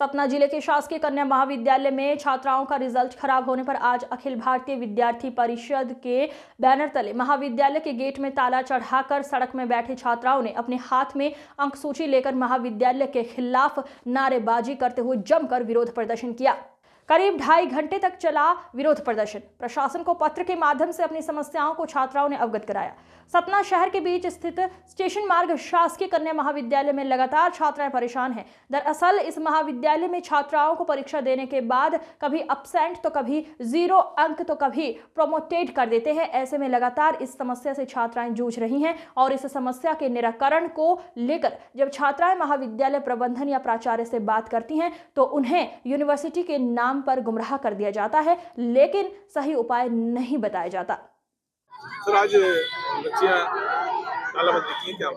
सतना जिले के शासकीय कन्या महाविद्यालय में छात्राओं का रिजल्ट खराब होने पर आज अखिल भारतीय विद्यार्थी परिषद के बैनर तले महाविद्यालय के गेट में ताला चढ़ाकर सड़क में बैठे छात्राओं ने अपने हाथ में अंक सूची लेकर महाविद्यालय के खिलाफ नारेबाजी करते हुए जमकर विरोध प्रदर्शन किया। करीब 2.5 घंटे तक चला विरोध प्रदर्शन। प्रशासन को पत्र के माध्यम से अपनी समस्याओं को छात्राओं ने अवगत कराया। सतना शहर के बीच स्थित स्टेशन मार्ग शासकीय कन्या महाविद्यालय में लगातार छात्राएं परेशान हैं। दरअसल इस महाविद्यालय में छात्राओं को परीक्षा देने के बाद कभी अब्सेंट तो कभी 0 अंक तो कभी प्रोमोटेड कर देते हैं। ऐसे में लगातार इस समस्या से छात्राएं जूझ रही हैं और इस समस्या के निराकरण को लेकर जब छात्राएं महाविद्यालय प्रबंधन या प्राचार्य से बात करती हैं तो उन्हें यूनिवर्सिटी के नाम पर गुमराह कर दिया जाता है, लेकिन सही उपाय नहीं बताया जाता। सर, आज बच्चियां तालाबंदी की क्या?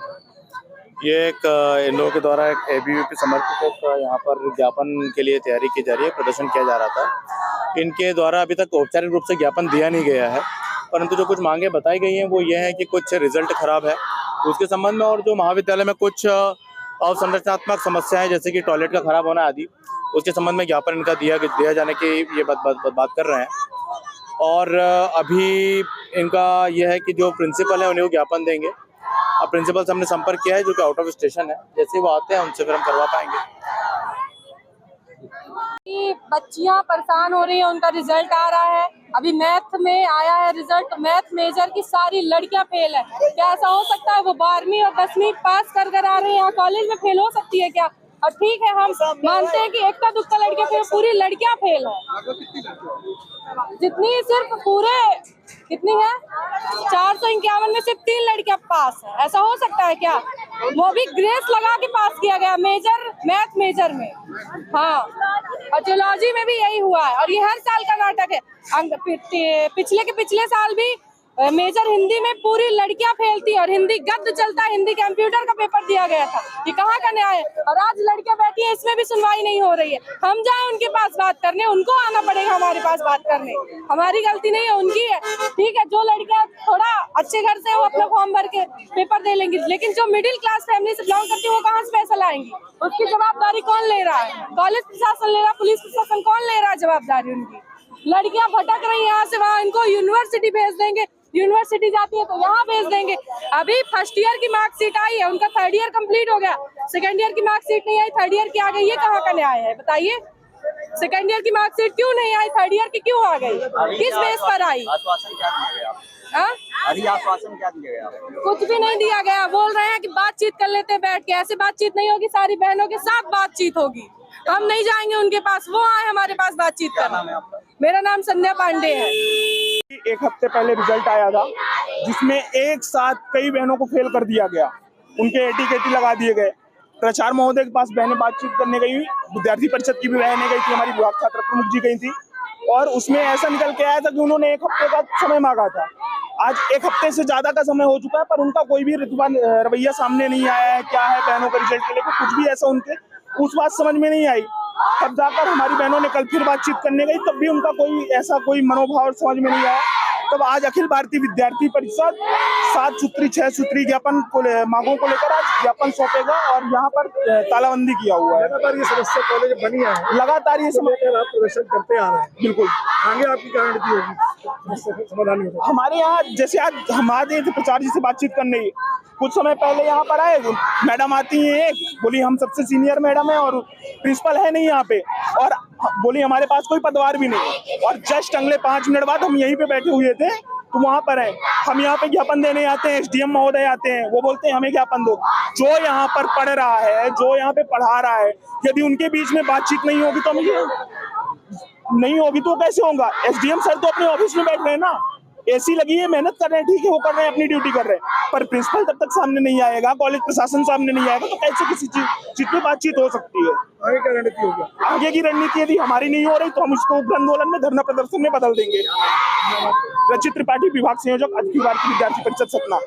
ये एक इन लोगों के द्वारा एक एबीवीपी समर्थित एक यहाँ पर ज्ञापन के लिए तैयारी की जा रही है, प्रदर्शन किया जा रहा था। इनके द्वारा अभी तक औपचारिक रूप से ज्ञापन दिया नहीं गया है, परंतु जो कुछ मांगे बताई गई हैं वो ये है कि कुछ रिजल्ट खराब है उसके संबंध में, और जो महाविद्यालय में कुछ अवसंरचनात्मक समस्याएं जैसे कि टॉयलेट का खराब होना आदि, उसके संबंध में ज्ञापन इनका दिया जाने की ये बात कर रहे हैं। और अभी इनका यह है कि जो प्रिंसिपल है उन्हें वो ज्ञापन देंगे। अब प्रिंसिपल से हमने संपर्क किया है जो कि आउट ऑफ स्टेशन है, जैसे वो आते हैं उनसे फिर हम करवा पाएंगे। बच्चियां परेशान हो रही है, उनका रिजल्ट आ रहा है। अभी मैथ में आया है रिजल्ट, मैथ मेजर की सारी लड़कियां फेल है। क्या ऐसा हो सकता है? वो 12वीं और 10वीं पास कर आ रहे हैं, कॉलेज में फेल हो सकती है क्या? और ठीक है, हम मानते हैं कि एक्का दुक्का लड़कियां फेल, पूरी लड़कियां फेल है। जितनी सिर्फ पूरे कितनी है 451 में सिर्फ 3 लड़कियां पास है। ऐसा हो सकता है क्या? वो भी ग्रेस लगा के पास किया गया मेजर, मैथ मेजर में। हाँ, और जियोलॉजी में भी यही हुआ है और ये हर साल का नाटक है। पिछले साल भी मेजर हिंदी में पूरी लड़कियां फेल थी और हिंदी गद्य चलता, हिंदी कंप्यूटर का पेपर दिया गया था। ये कहाँ का न्याय है? और आज लड़कियां बैठी हैं, इसमें भी सुनवाई नहीं हो रही है। हम जाएं उनके पास बात करने, उनको आना पड़ेगा हमारे पास बात करने। हमारी गलती नहीं है, उनकी है। ठीक है, जो लड़कियां थोड़ा अच्छे घर से वो अपना फॉर्म भर के पेपर दे लेंगी, लेकिन जो मिडिल क्लास फैमिली से बिलोंग करती है वो कहाँ से पैसा लाएंगी? उसकी जवाबदारी कौन ले रहा है? कॉलेज प्रशासन ले रहा है, पुलिस प्रशासन कौन ले रहा है जवाबदारी उनकी? लड़कियां भटक रही है यहाँ से वहाँ, इनको यूनिवर्सिटी भेज देंगे, यूनिवर्सिटी जाती है तो यहाँ भेज देंगे। अभी फर्स्ट ईयर की मार्कशीट आई है, उनका 3rd ईयर कंप्लीट हो गया, 2nd ईयर की मार्कशीट नहीं आई, 3rd ईयर की आ गई। ये कहाँ का न्याय है बताइए? 2nd ईयर की मार्कशीट क्यों नहीं आई, 3rd ईयर की क्यों आ गई? किस बेस पर आई? आश्वासन क्या दिया गया? कुछ भी नहीं दिया गया। बोल रहे हैं कि बातचीत कर लेते हैं बैठ के। ऐसे बातचीत नहीं होगी, सारी बहनों के साथ बातचीत होगी। हम नहीं जाएंगे उनके पास, वो आए हमारे पास बातचीत करना। मेरा नाम संध्या पांडे है। एक हफ्ते पहले रिजल्ट आया था जिसमें एक साथ कई बहनों को फेल कर दिया गया, उनके एटी लगा दिए गए। प्राचार्य महोदय के पास बहनें बातचीत करने गई, विद्यार्थी परिषद की भी बहनें गई थी, हमारी विभाग छात्र प्रमुख जी गई थी, और उसमें ऐसा निकल के आया था कि उन्होंने 1 हफ्ते का समय मांगा था। आज 1 हफ्ते से ज्यादा का समय हो चुका है, पर उनका कोई भी रवैया सामने नहीं आया है। क्या है बहनों का रिजल्ट के लिए कुछ भी ऐसा उनके उस बात समझ में नहीं आई। तब जाकर हमारी बहनों ने कल फिर बातचीत करने गई, तब भी उनका कोई मनोभाव समझ में नहीं आया। तब आज अखिल भारतीय विद्यार्थी परिषद 7 सूत्री 6 सूत्री ज्ञापन मांगों को लेकर आज ज्ञापन सौंपेगा और यहाँ पर तालाबंदी किया हुआ है। लगातार ये समस्या कॉलेज बनी है, लगातार ये समस्या आप प्रदर्शन करते आ रहे हैं। बिल्कुल आगे आपकी क्या रणनीति होगी समाधान में? हमारे यहाँ जैसे आज हम आए थे प्राचार्य जी से बातचीत करने, कुछ समय पहले यहाँ पर आए, मैडम आती हैं, एक बोली हम सबसे सीनियर मैडम है और प्रिंसिपल है नहीं यहाँ पे, और बोली हमारे पास कोई पदवार भी नहीं, और जस्ट अगले 5 मिनट बाद हम यहीं पे बैठे हुए थे तो वहाँ पर है। हम यहाँ पे ज्ञापन देने आते हैं, एसडीएम महोदय आते हैं, वो बोलते हैं हमें ज्ञापन दो। जो यहाँ पर पढ़ रहा है, जो यहाँ पे पढ़ा रहा है, यदि उनके बीच में बातचीत नहीं होगी तो नहीं होगी तो कैसे होगा? एसडीएम सर तो अपने ऑफिस में बैठ रहे हैं ना, एसी लगी है, मेहनत कर रहे हैं, ठीक है, वो कर रहे हैं, अपनी ड्यूटी कर रहे हैं, पर प्रिंसिपल जब तक सामने नहीं आएगा, कॉलेज प्रशासन सामने नहीं आएगा तो कैसे किसी चीज पे बातचीत हो सकती है? आगे क्या रणनीति होगी? आगे की रणनीति यदि हमारी नहीं हो रही तो हम इसको उग्र आंदोलन में, धरना प्रदर्शन में बदल देंगे। रचित त्रिपाठी, विभाग संयोजक, अखिल भारतीय विद्यार्थी परिषद सतना।